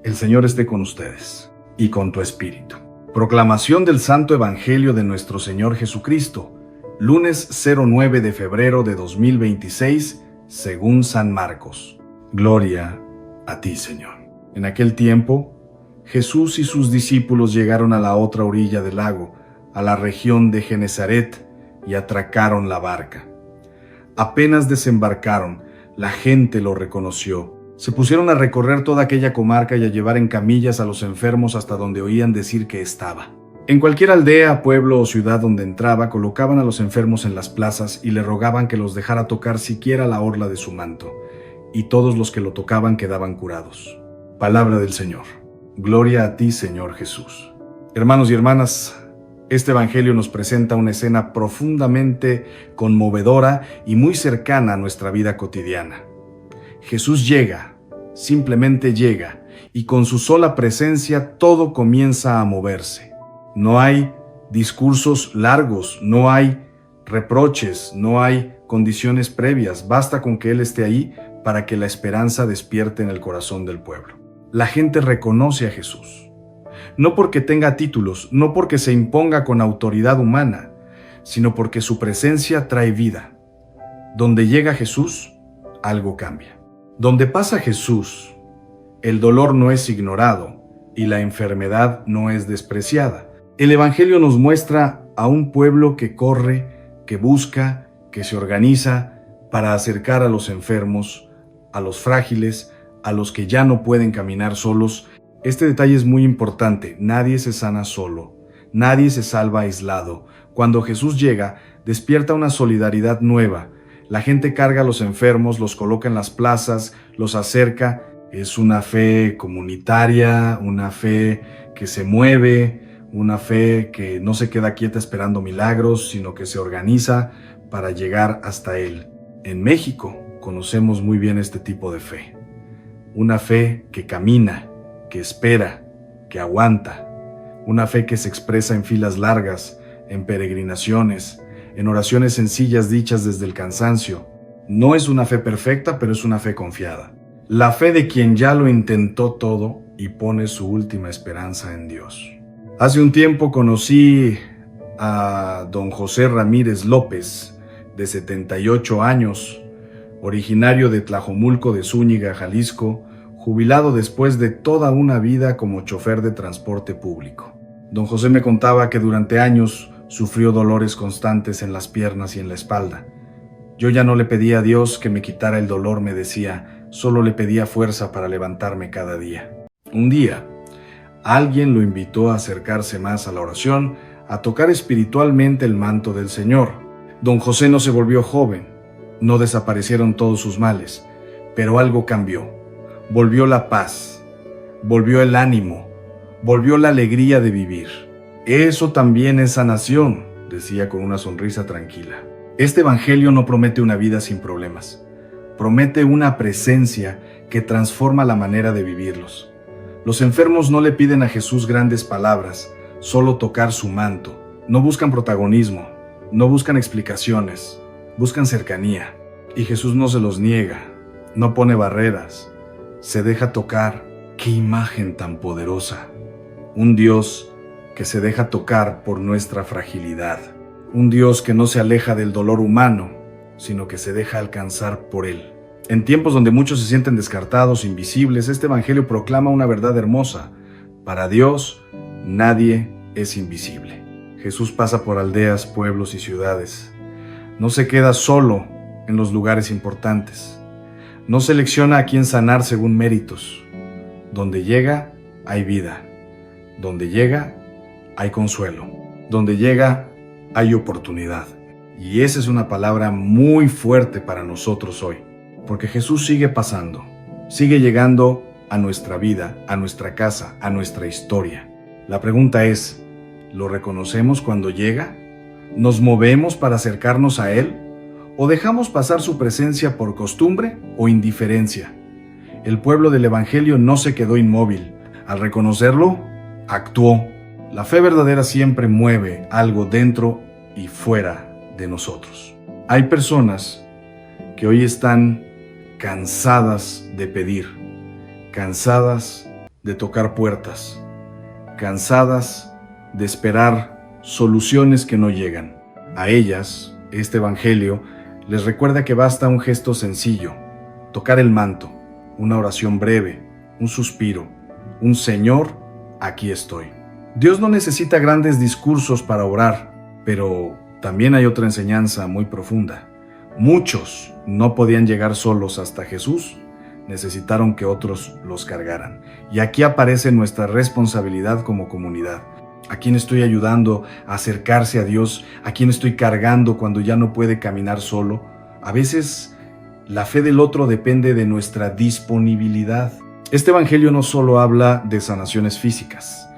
El Señor esté con ustedes y con tu espíritu. Proclamación del Santo Evangelio de nuestro Señor Jesucristo, lunes 09 de febrero de 2026, según San Marcos. Gloria a ti, Señor. En aquel tiempo, Jesús y sus discípulos llegaron a la otra orilla del lago, a la región de Genesaret, y atracaron la barca. Apenas desembarcaron, la gente lo reconoció. Se pusieron a recorrer toda aquella comarca y a llevar en camillas a los enfermos hasta donde oían decir que estaba. En cualquier aldea, pueblo o ciudad donde entraba, colocaban a los enfermos en las plazas y le rogaban que los dejara tocar siquiera la orla de su manto, y todos los que lo tocaban quedaban curados. Palabra del Señor. Gloria a ti, Señor Jesús. Hermanos y hermanas, este Evangelio nos presenta una escena profundamente conmovedora y muy cercana a nuestra vida cotidiana. Jesús llega, simplemente llega, y con su sola presencia todo comienza a moverse. No hay discursos largos, no hay reproches, no hay condiciones previas. Basta con que Él esté ahí para que la esperanza despierte en el corazón del pueblo. La gente reconoce a Jesús, no porque tenga títulos, no porque se imponga con autoridad humana, sino porque su presencia trae vida. Donde llega Jesús, algo cambia. Donde pasa Jesús, el dolor no es ignorado y la enfermedad no es despreciada. El Evangelio nos muestra a un pueblo que corre, que busca, que se organiza para acercar a los enfermos, a los frágiles, a los que ya no pueden caminar solos. Este detalle es muy importante. Nadie se sana solo, nadie se salva aislado. Cuando Jesús llega, despierta una solidaridad nueva. La gente carga a los enfermos, los coloca en las plazas, los acerca. Es una fe comunitaria, una fe que se mueve, una fe que no se queda quieta esperando milagros, sino que se organiza para llegar hasta Él. En México conocemos muy bien este tipo de fe. Una fe que camina, que espera, que aguanta. Una fe que se expresa en filas largas, en peregrinaciones, en oraciones sencillas dichas desde el cansancio. No es una fe perfecta, pero es una fe confiada. La fe de quien ya lo intentó todo y pone su última esperanza en Dios. Hace un tiempo conocí a don José Ramírez López, de 78 años, originario de Tlajomulco de Zúñiga, Jalisco, jubilado después de toda una vida como chofer de transporte público. Don José me contaba que durante años sufrió dolores constantes en las piernas y en la espalda. Yo ya no le pedía a Dios que me quitara el dolor, me decía, solo le pedía fuerza para levantarme cada día. Un día, alguien lo invitó a acercarse más a la oración, a tocar espiritualmente el manto del Señor. Don José no se volvió joven, no desaparecieron todos sus males, pero algo cambió. Volvió la paz, volvió el ánimo, volvió la alegría de vivir. Eso también es sanación, decía con una sonrisa tranquila. Este Evangelio no promete una vida sin problemas. Promete una presencia que transforma la manera de vivirlos. Los enfermos no le piden a Jesús grandes palabras, solo tocar su manto. No buscan protagonismo, no buscan explicaciones, buscan cercanía. Y Jesús no se los niega, no pone barreras, se deja tocar. ¡Qué imagen tan poderosa! Un Dios que se deja tocar por nuestra fragilidad. Un Dios que no se aleja del dolor humano, sino que se deja alcanzar por Él. En tiempos donde muchos se sienten descartados, invisibles, este Evangelio proclama una verdad hermosa. Para Dios, nadie es invisible. Jesús pasa por aldeas, pueblos y ciudades. No se queda solo en los lugares importantes. No selecciona a quién sanar según méritos. Donde llega, hay vida. Donde llega, hay consuelo. Donde llega, hay oportunidad. Y esa es una palabra muy fuerte para nosotros hoy, porque Jesús sigue pasando, sigue llegando a nuestra vida, a nuestra casa, a nuestra historia. La pregunta es, ¿lo reconocemos cuando llega? ¿Nos movemos para acercarnos a Él? ¿O dejamos pasar su presencia por costumbre o indiferencia? El pueblo del Evangelio no se quedó inmóvil. Al reconocerlo, actuó. La fe verdadera siempre mueve algo dentro y fuera de nosotros. Hay personas que hoy están cansadas de pedir, cansadas de tocar puertas, cansadas de esperar soluciones que no llegan. A ellas, este evangelio les recuerda que basta un gesto sencillo, tocar el manto, una oración breve, un suspiro, un Señor, aquí estoy. Dios no necesita grandes discursos para orar, pero también hay otra enseñanza muy profunda. Muchos no podían llegar solos hasta Jesús, necesitaron que otros los cargaran. Y aquí aparece nuestra responsabilidad como comunidad. ¿A quién estoy ayudando a acercarse a Dios? ¿A quién estoy cargando cuando ya no puede caminar solo? A veces la fe del otro depende de nuestra disponibilidad. Este evangelio no solo habla de sanaciones físicas,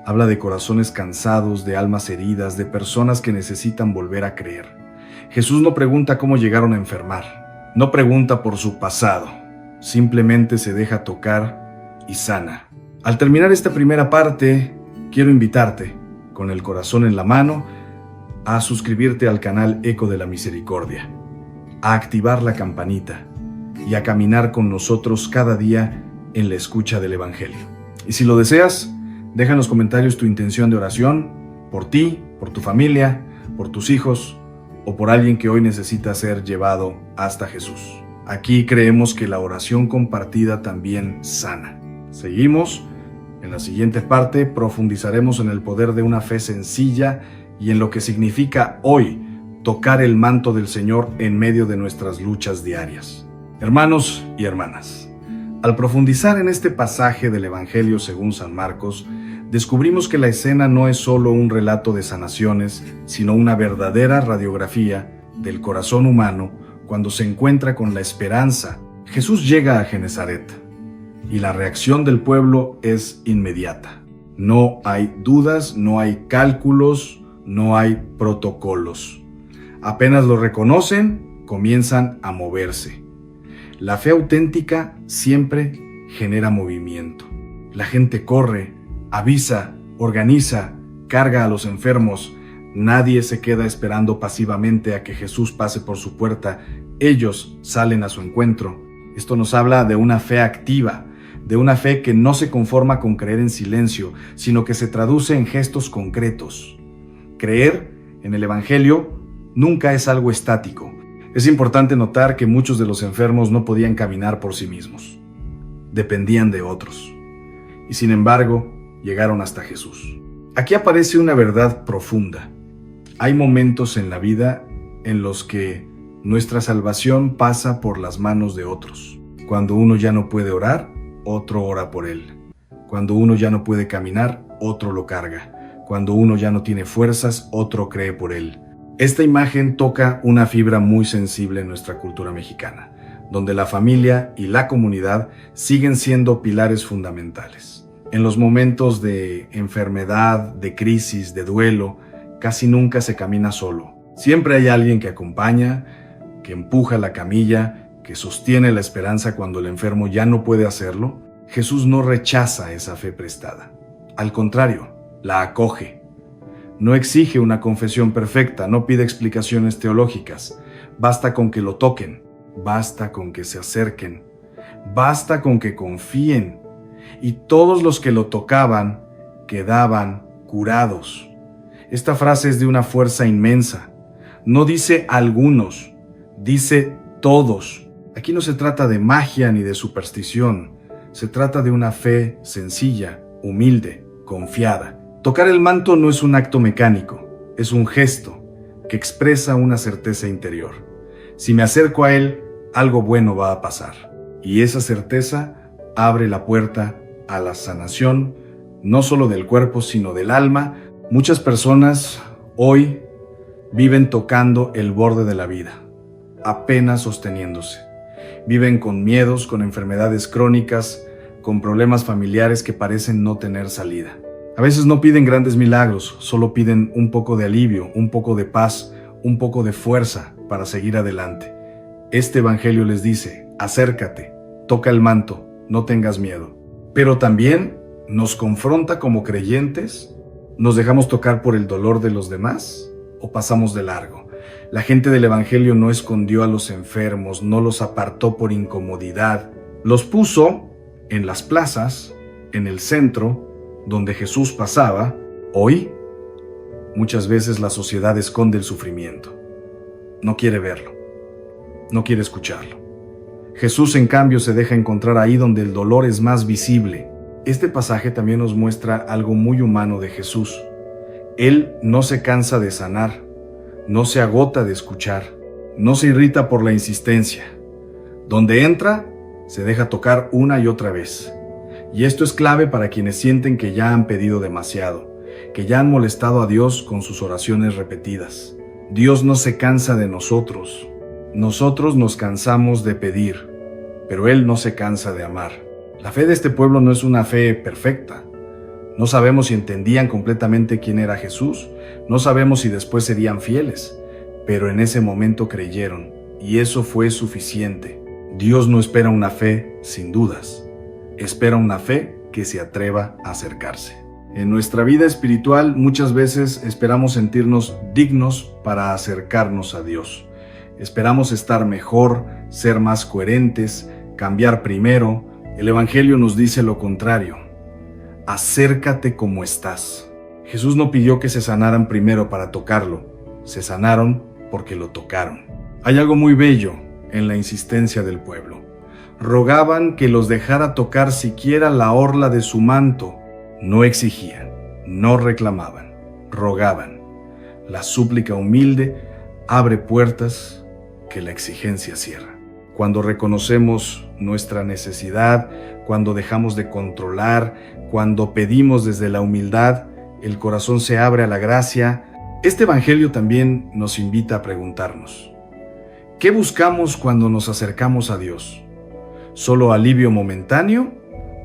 habla de corazones cansados, de almas heridas, de personas que necesitan volver a creer. Jesús no pregunta cómo llegaron a enfermar, no pregunta por su pasado, simplemente se deja tocar y sana. Al terminar esta primera parte, quiero invitarte, con el corazón en la mano, a suscribirte al canal Eco de la Misericordia, a activar la campanita y a caminar con nosotros cada día en la escucha del Evangelio. Y si lo deseas, deja en los comentarios tu intención de oración por ti, por tu familia, por tus hijos o por alguien que hoy necesita ser llevado hasta Jesús. Aquí creemos que la oración compartida también sana. Seguimos. En la siguiente parte profundizaremos en el poder de una fe sencilla y en lo que significa hoy tocar el manto del Señor en medio de nuestras luchas diarias. Hermanos y hermanas, al profundizar en este pasaje del Evangelio según San Marcos, descubrimos que la escena no es solo un relato de sanaciones, sino una verdadera radiografía del corazón humano cuando se encuentra con la esperanza. Jesús llega a Genesaret y la reacción del pueblo es inmediata. No hay dudas, no hay cálculos, no hay protocolos. Apenas lo reconocen, comienzan a moverse. La fe auténtica siempre genera movimiento. La gente corre, avisa, organiza, carga a los enfermos. Nadie se queda esperando pasivamente a que Jesús pase por su puerta. Ellos salen a su encuentro. Esto nos habla de una fe activa, de una fe que no se conforma con creer en silencio, sino que se traduce en gestos concretos. Creer en el Evangelio nunca es algo estático. Es importante notar que muchos de los enfermos no podían caminar por sí mismos. Dependían de otros. Y sin embargo, llegaron hasta Jesús. Aquí aparece una verdad profunda. Hay momentos en la vida en los que nuestra salvación pasa por las manos de otros. Cuando uno ya no puede orar, otro ora por él. Cuando uno ya no puede caminar, otro lo carga. Cuando uno ya no tiene fuerzas, otro cree por él. Esta imagen toca una fibra muy sensible en nuestra cultura mexicana, donde la familia y la comunidad siguen siendo pilares fundamentales. En los momentos de enfermedad, de crisis, de duelo, casi nunca se camina solo. Siempre hay alguien que acompaña, que empuja la camilla, que sostiene la esperanza cuando el enfermo ya no puede hacerlo. Jesús no rechaza esa fe prestada. Al contrario, la acoge. No exige una confesión perfecta, no pide explicaciones teológicas. Basta con que lo toquen, basta con que se acerquen, basta con que confíen. Y todos los que lo tocaban quedaban curados. Esta frase es de una fuerza inmensa. No dice algunos, dice todos. Aquí no se trata de magia ni de superstición. Se trata de una fe sencilla, humilde, confiada. Tocar el manto no es un acto mecánico, es un gesto que expresa una certeza interior. Si me acerco a él, algo bueno va a pasar. Y esa certeza abre la puerta a la sanación, no solo del cuerpo, sino del alma. Muchas personas hoy viven tocando el borde de la vida, apenas sosteniéndose. Viven con miedos, con enfermedades crónicas, con problemas familiares que parecen no tener salida. A veces no piden grandes milagros, solo piden un poco de alivio, un poco de paz, un poco de fuerza para seguir adelante. Este evangelio les dice, acércate, toca el manto, no tengas miedo. Pero también nos confronta como creyentes. ¿Nos dejamos tocar por el dolor de los demás o pasamos de largo? La gente del evangelio no escondió a los enfermos, no los apartó por incomodidad. Los puso en las plazas, en el centro, donde Jesús pasaba, hoy, muchas veces la sociedad esconde el sufrimiento. No quiere verlo, no quiere escucharlo. Jesús, en cambio, se deja encontrar ahí donde el dolor es más visible. Este pasaje también nos muestra algo muy humano de Jesús. Él no se cansa de sanar, no se agota de escuchar, no se irrita por la insistencia. Donde entra, se deja tocar una y otra vez. Y esto es clave para quienes sienten que ya han pedido demasiado, que ya han molestado a Dios con sus oraciones repetidas. Dios no se cansa de nosotros. Nosotros nos cansamos de pedir, pero Él no se cansa de amar. La fe de este pueblo no es una fe perfecta. No sabemos si entendían completamente quién era Jesús, no sabemos si después serían fieles, pero en ese momento creyeron, y eso fue suficiente. Dios no espera una fe sin dudas, espera una fe que se atreva a acercarse. En nuestra vida espiritual muchas veces esperamos sentirnos dignos para acercarnos a Dios. Esperamos estar mejor, ser más coherentes, cambiar primero. El Evangelio nos dice lo contrario. Acércate como estás. Jesús no pidió que se sanaran primero para tocarlo. Se sanaron porque lo tocaron. Hay algo muy bello en la insistencia del pueblo. Rogaban que los dejara tocar siquiera la orla de su manto. No exigían, no reclamaban, rogaban. La súplica humilde abre puertas que la exigencia cierra. Cuando reconocemos nuestra necesidad, cuando dejamos de controlar, cuando pedimos desde la humildad, el corazón se abre a la gracia. Este Evangelio también nos invita a preguntarnos: ¿qué buscamos cuando nos acercamos a Dios? ¿Solo alivio momentáneo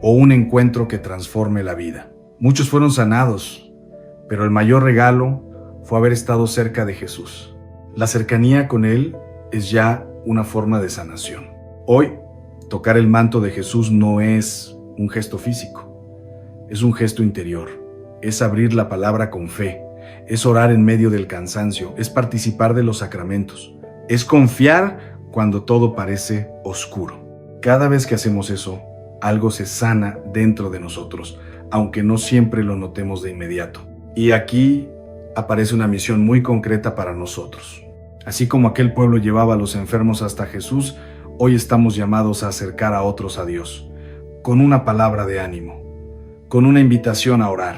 o un encuentro que transforme la vida? Muchos fueron sanados, pero el mayor regalo fue haber estado cerca de Jesús. La cercanía con Él es ya una forma de sanación. Hoy, tocar el manto de Jesús no es un gesto físico, es un gesto interior, es abrir la palabra con fe, es orar en medio del cansancio, es participar de los sacramentos, es confiar cuando todo parece oscuro. Cada vez que hacemos eso, algo se sana dentro de nosotros, aunque no siempre lo notemos de inmediato. Y aquí aparece una misión muy concreta para nosotros. Así como aquel pueblo llevaba a los enfermos hasta Jesús, hoy estamos llamados a acercar a otros a Dios, con una palabra de ánimo, con una invitación a orar,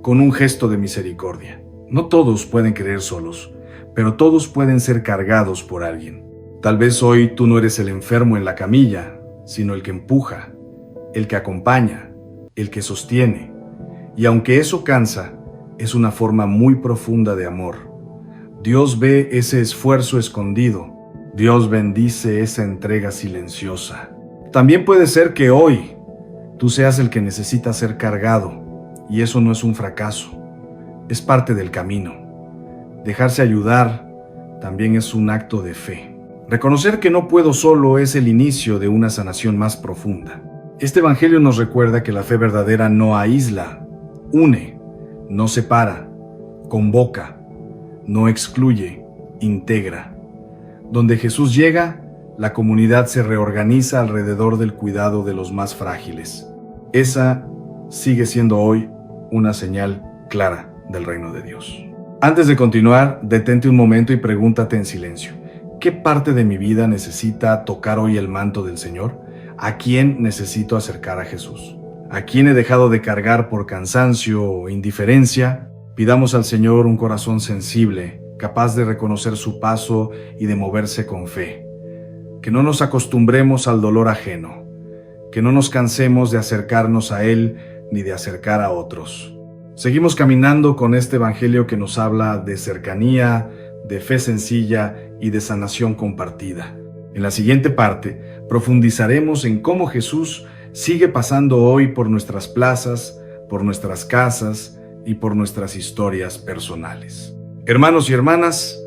con un gesto de misericordia. No todos pueden creer solos, pero todos pueden ser cargados por alguien. Tal vez hoy tú no eres el enfermo en la camilla, sino el que empuja, el que acompaña, el que sostiene. Y aunque eso cansa, es una forma muy profunda de amor. Dios ve ese esfuerzo escondido. Dios bendice esa entrega silenciosa. También puede ser que hoy tú seas el que necesita ser cargado, y eso no es un fracaso, es parte del camino. Dejarse ayudar también es un acto de fe. Reconocer que no puedo solo es el inicio de una sanación más profunda. Este Evangelio nos recuerda que la fe verdadera no aísla, une, no separa, convoca, no excluye, integra. Donde Jesús llega, la comunidad se reorganiza alrededor del cuidado de los más frágiles. Esa sigue siendo hoy una señal clara del reino de Dios. Antes de continuar, detente un momento y pregúntate en silencio: ¿qué parte de mi vida necesita tocar hoy el manto del Señor? ¿A quién necesito acercar a Jesús? ¿A quién he dejado de cargar por cansancio o indiferencia? Pidamos al Señor un corazón sensible, capaz de reconocer su paso y de moverse con fe. Que no nos acostumbremos al dolor ajeno, que no nos cansemos de acercarnos a Él ni de acercar a otros. Seguimos caminando con este Evangelio que nos habla de cercanía, de fe sencilla y de sanación compartida. En la siguiente parte, profundizaremos en cómo Jesús sigue pasando hoy por nuestras plazas, por nuestras casas y por nuestras historias personales. Hermanos y hermanas,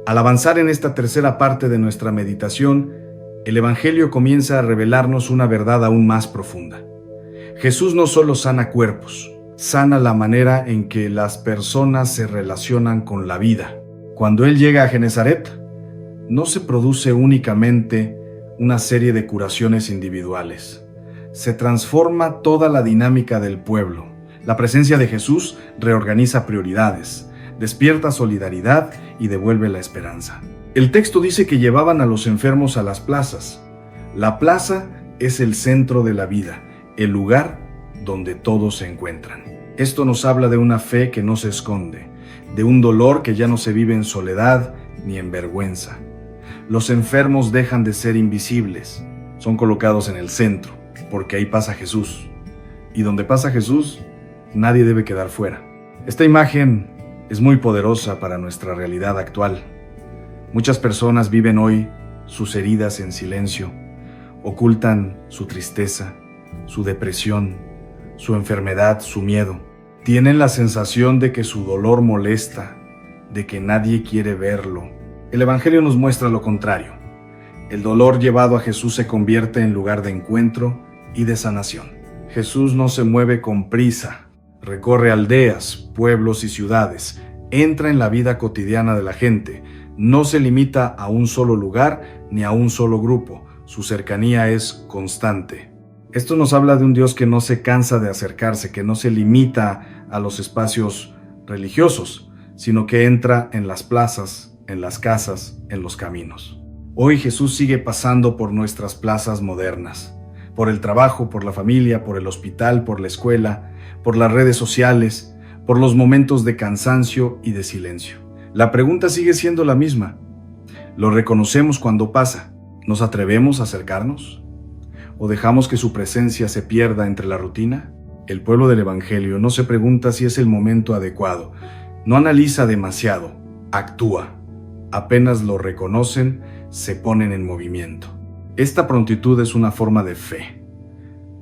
al avanzar en esta tercera parte de nuestra meditación, el Evangelio comienza a revelarnos una verdad aún más profunda. Jesús no solo sana cuerpos, sana la manera en que las personas se relacionan con la vida. Cuando Él llega a Genezaret, no se produce únicamente una serie de curaciones individuales, se transforma toda la dinámica del pueblo. La presencia de Jesús reorganiza prioridades, despierta solidaridad y devuelve la esperanza. El texto dice que llevaban a los enfermos a las plazas. La plaza es el centro de la vida, el lugar donde todos se encuentran. Esto nos habla de una fe que no se esconde, de un dolor que ya no se vive en soledad ni en vergüenza. Los enfermos dejan de ser invisibles, son colocados en el centro, porque ahí pasa Jesús. Y donde pasa Jesús, nadie debe quedar fuera. Esta imagen es muy poderosa para nuestra realidad actual. Muchas personas viven hoy sus heridas en silencio, ocultan su tristeza, su depresión, su enfermedad, su miedo. Tienen la sensación de que su dolor molesta, de que nadie quiere verlo. El Evangelio nos muestra lo contrario. El dolor llevado a Jesús se convierte en lugar de encuentro y de sanación. Jesús no se mueve con prisa, recorre aldeas, pueblos y ciudades, entra en la vida cotidiana de la gente, no se limita a un solo lugar ni a un solo grupo, su cercanía es constante. Esto nos habla de un Dios que no se cansa de acercarse, que no se limita a los espacios religiosos, sino que entra en las plazas, en las casas, en los caminos. Hoy Jesús sigue pasando por nuestras plazas modernas, por el trabajo, por la familia, por el hospital, por la escuela, por las redes sociales, por los momentos de cansancio y de silencio. La pregunta sigue siendo la misma. ¿Lo reconocemos cuando pasa? ¿Nos atrevemos a acercarnos? ¿O dejamos que su presencia se pierda entre la rutina? El pueblo del Evangelio no se pregunta si es el momento adecuado, no analiza demasiado, actúa. Apenas lo reconocen, se ponen en movimiento. Esta prontitud es una forma de fe.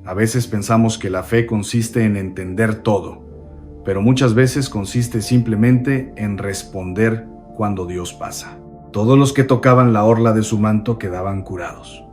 A veces pensamos que la fe consiste en entender todo, pero muchas veces consiste simplemente en responder cuando Dios pasa. Todos los que tocaban la orla de su manto quedaban curados.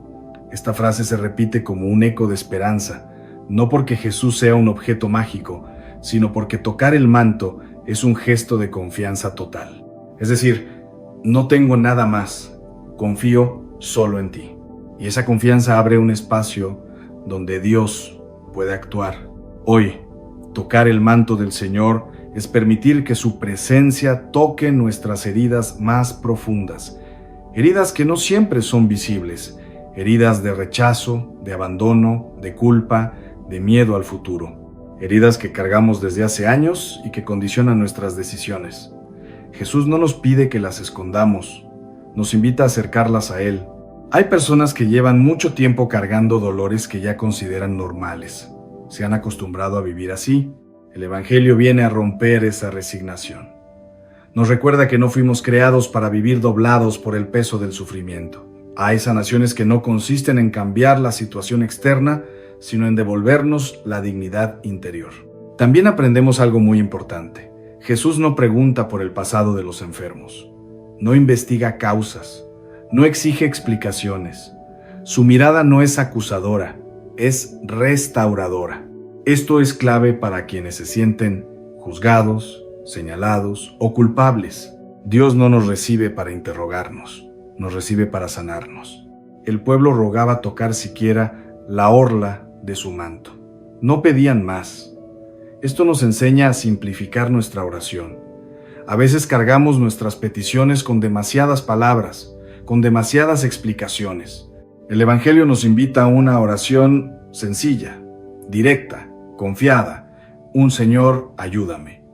Esta frase se repite como un eco de esperanza, no porque Jesús sea un objeto mágico, sino porque tocar el manto es un gesto de confianza total. Es decir, no tengo nada más, confío solo en ti. Y esa confianza abre un espacio donde Dios puede actuar. Hoy, tocar el manto del Señor es permitir que su presencia toque nuestras heridas más profundas, heridas que no siempre son visibles, heridas de rechazo, de abandono, de culpa, de miedo al futuro, heridas que cargamos desde hace años y que condicionan nuestras decisiones. Jesús no nos pide que las escondamos, nos invita a acercarlas a Él. Hay personas que llevan mucho tiempo cargando dolores que ya consideran normales. Se han acostumbrado a vivir así. El Evangelio viene a romper esa resignación. Nos recuerda que no fuimos creados para vivir doblados por el peso del sufrimiento. Hay sanaciones que no consisten en cambiar la situación externa, sino en devolvernos la dignidad interior. También aprendemos algo muy importante. Jesús no pregunta por el pasado de los enfermos. No investiga causas. No exige explicaciones. Su mirada no es acusadora, es restauradora. Esto es clave para quienes se sienten juzgados, señalados o culpables. Dios no nos recibe para interrogarnos, nos recibe para sanarnos. El pueblo rogaba tocar siquiera la orla de su manto. No pedían más. Esto nos enseña a simplificar nuestra oración. A veces cargamos nuestras peticiones con demasiadas palabras, con demasiadas explicaciones. El Evangelio nos invita a una oración sencilla, directa, confiada. Un Señor, ayúdame.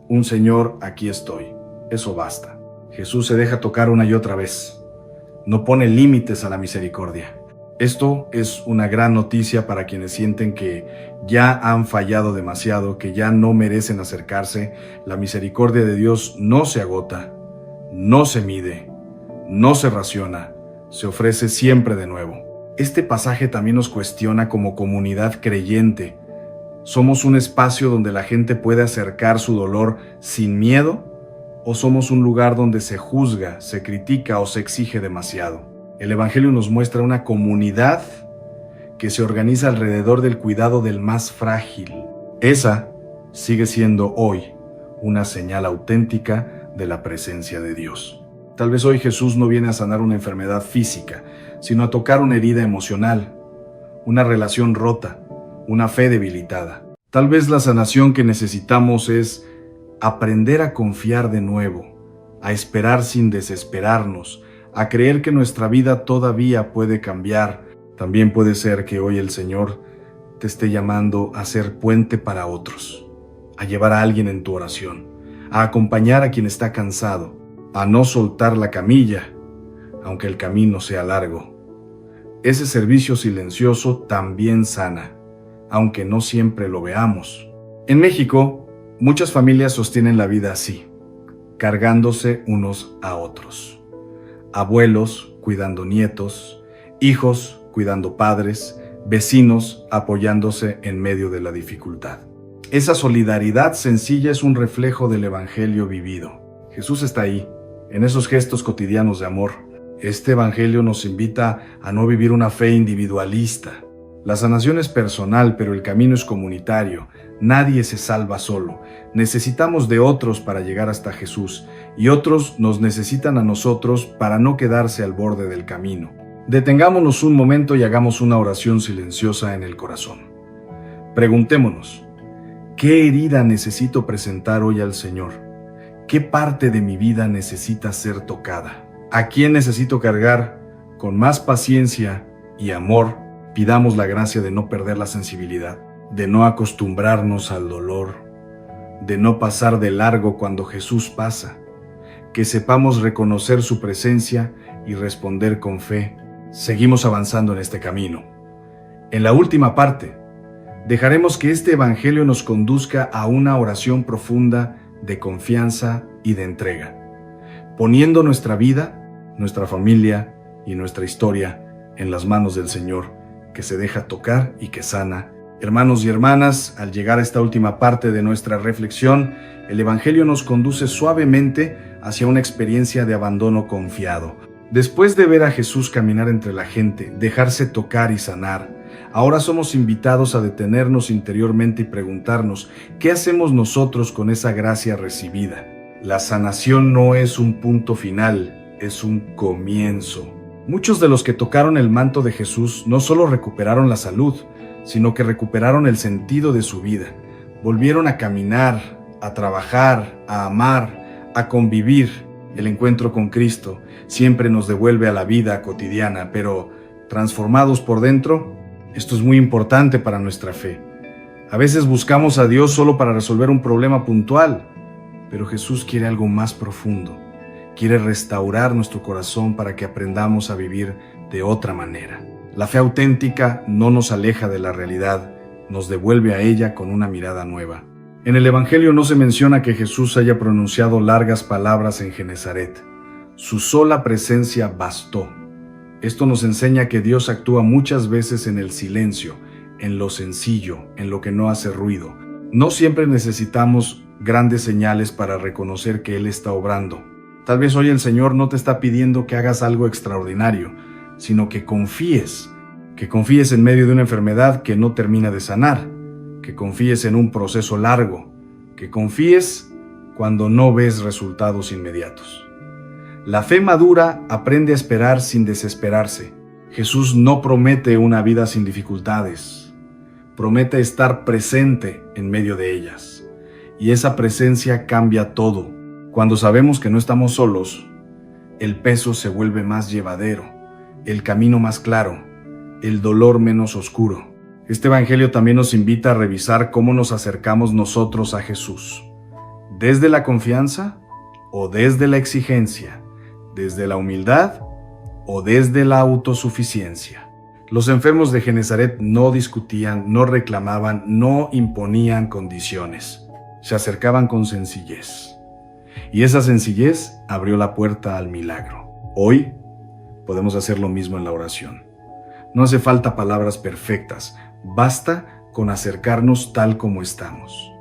Un Señor, aquí estoy. Eso basta. Jesús se deja tocar una y otra vez. No pone límites a la misericordia. Esto es una gran noticia para quienes sienten que ya han fallado demasiado, que ya no merecen acercarse. La misericordia de Dios no se agota, no se mide, no se raciona, se ofrece siempre de nuevo. Este pasaje también nos cuestiona como comunidad creyente. ¿Somos un espacio donde la gente puede acercar su dolor sin miedo? ¿O somos un lugar donde se juzga, se critica o se exige demasiado? El Evangelio nos muestra una comunidad que se organiza alrededor del cuidado del más frágil. Esa sigue siendo hoy una señal auténtica de la presencia de Dios. Tal vez hoy Jesús no viene a sanar una enfermedad física, sino a tocar una herida emocional, una relación rota, una fe debilitada. Tal vez la sanación que necesitamos es aprender a confiar de nuevo, a esperar sin desesperarnos, a creer que nuestra vida todavía puede cambiar. También puede ser que hoy el Señor te esté llamando a ser puente para otros, a llevar a alguien en tu oración, a acompañar a quien está cansado, a no soltar la camilla, aunque el camino sea largo. Ese servicio silencioso también sana, aunque no siempre lo veamos. En México, muchas familias sostienen la vida así, cargándose unos a otros. Abuelos cuidando nietos, hijos cuidando padres, vecinos apoyándose en medio de la dificultad. Esa solidaridad sencilla es un reflejo del Evangelio vivido. Jesús está ahí, en esos gestos cotidianos de amor. Este Evangelio nos invita a no vivir una fe individualista. La sanación es personal, pero el camino es comunitario. Nadie se salva solo. Necesitamos de otros para llegar hasta Jesús, y otros nos necesitan a nosotros para no quedarse al borde del camino. Detengámonos un momento y hagamos una oración silenciosa en el corazón. Preguntémonos, ¿qué herida necesito presentar hoy al Señor? ¿Qué parte de mi vida necesita ser tocada? ¿A quién necesito cargar con más paciencia y amor? Pidamos la gracia de no perder la sensibilidad, de no acostumbrarnos al dolor, de no pasar de largo cuando Jesús pasa, que sepamos reconocer su presencia y responder con fe. Seguimos avanzando en este camino. En la última parte, dejaremos que este Evangelio nos conduzca a una oración profunda de confianza y de entrega, poniendo nuestra vida, nuestra familia y nuestra historia en las manos del Señor, que se deja tocar y que sana. Hermanos y hermanas, al llegar a esta última parte de nuestra reflexión, el Evangelio nos conduce suavemente hacia una experiencia de abandono confiado. Después de ver a Jesús caminar entre la gente, dejarse tocar y sanar, ahora somos invitados a detenernos interiormente y preguntarnos, ¿qué hacemos nosotros con esa gracia recibida? La sanación no es un punto final, es un comienzo. Muchos de los que tocaron el manto de Jesús no solo recuperaron la salud, sino que recuperaron el sentido de su vida. Volvieron a caminar, a trabajar, a amar, a convivir. El encuentro con Cristo siempre nos devuelve a la vida cotidiana, pero transformados por dentro, esto es muy importante para nuestra fe. A veces buscamos a Dios solo para resolver un problema puntual, pero Jesús quiere algo más profundo. Quiere restaurar nuestro corazón para que aprendamos a vivir de otra manera. La fe auténtica no nos aleja de la realidad, nos devuelve a ella con una mirada nueva. En el Evangelio no se menciona que Jesús haya pronunciado largas palabras en Genezaret. Su sola presencia bastó. Esto nos enseña que Dios actúa muchas veces en el silencio, en lo sencillo, en lo que no hace ruido. No siempre necesitamos grandes señales para reconocer que Él está obrando. Tal vez hoy el Señor no te está pidiendo que hagas algo extraordinario, sino que confíes en medio de una enfermedad que no termina de sanar, que confíes en un proceso largo, que confíes cuando no ves resultados inmediatos. La fe madura aprende a esperar sin desesperarse. Jesús no promete una vida sin dificultades, promete estar presente en medio de ellas. Y esa presencia cambia todo. Cuando sabemos que no estamos solos, el peso se vuelve más llevadero, el camino más claro, el dolor menos oscuro. Este Evangelio también nos invita a revisar cómo nos acercamos nosotros a Jesús. ¿Desde la confianza o desde la exigencia? ¿Desde la humildad o desde la autosuficiencia? Los enfermos de Genezaret no discutían, no reclamaban, no imponían condiciones. Se acercaban con sencillez. Y esa sencillez abrió la puerta al milagro. Hoy podemos hacer lo mismo en la oración. No hace falta palabras perfectas, basta con acercarnos tal como estamos.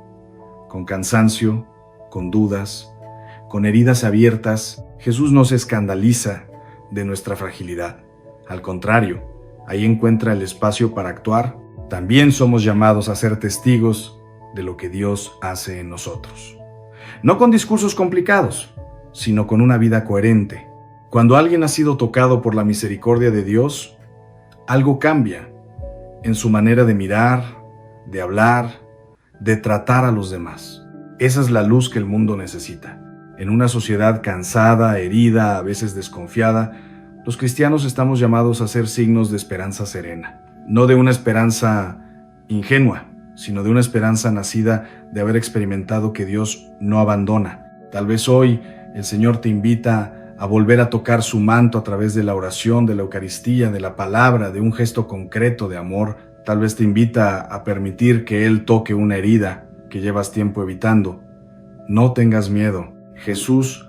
Con cansancio, con dudas, con heridas abiertas, Jesús no se escandaliza de nuestra fragilidad. Al contrario, ahí encuentra el espacio para actuar. También somos llamados a ser testigos de lo que Dios hace en nosotros. No con discursos complicados, sino con una vida coherente. Cuando alguien ha sido tocado por la misericordia de Dios, algo cambia en su manera de mirar, de hablar, de tratar a los demás. Esa es la luz que el mundo necesita. En una sociedad cansada, herida, a veces desconfiada, los cristianos estamos llamados a ser signos de esperanza serena. No de una esperanza ingenua, sino de una esperanza nacida de haber experimentado que Dios no abandona. Tal vez hoy el Señor te invita a volver a tocar su manto a través de la oración, de la Eucaristía, de la palabra, de un gesto concreto de amor. Tal vez te invita a permitir que Él toque una herida que llevas tiempo evitando. No tengas miedo. Jesús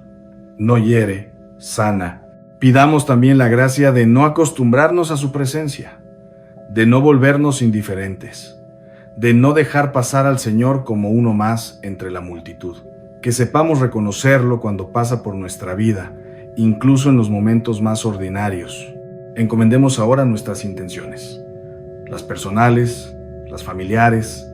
no hiere, sana. Pidamos también la gracia de no acostumbrarnos a su presencia, de no volvernos indiferentes, de no dejar pasar al Señor como uno más entre la multitud. Que sepamos reconocerlo cuando pasa por nuestra vida, incluso en los momentos más ordinarios. Encomendemos ahora nuestras intenciones, las personales, las familiares,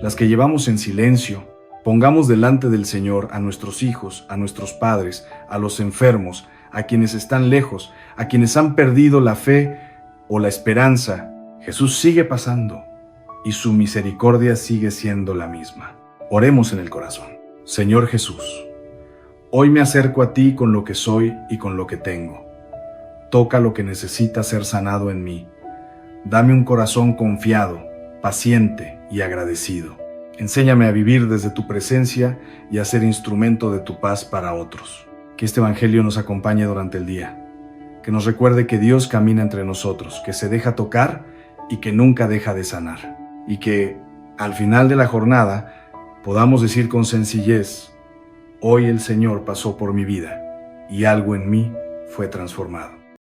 las que llevamos en silencio. Pongamos delante del Señor a nuestros hijos, a nuestros padres, a los enfermos, a quienes están lejos, a quienes han perdido la fe o la esperanza. Jesús sigue pasando y su misericordia sigue siendo la misma. Oremos en el corazón. Señor Jesús, hoy me acerco a ti con lo que soy y con lo que tengo. Toca lo que necesita ser sanado en mí. Dame un corazón confiado, paciente y agradecido. Enséñame a vivir desde tu presencia y a ser instrumento de tu paz para otros. Que este Evangelio nos acompañe durante el día. Que nos recuerde que Dios camina entre nosotros, que se deja tocar y que nunca deja de sanar. Y que al final de la jornada podamos decir con sencillez: hoy el Señor pasó por mi vida y algo en mí fue transformado.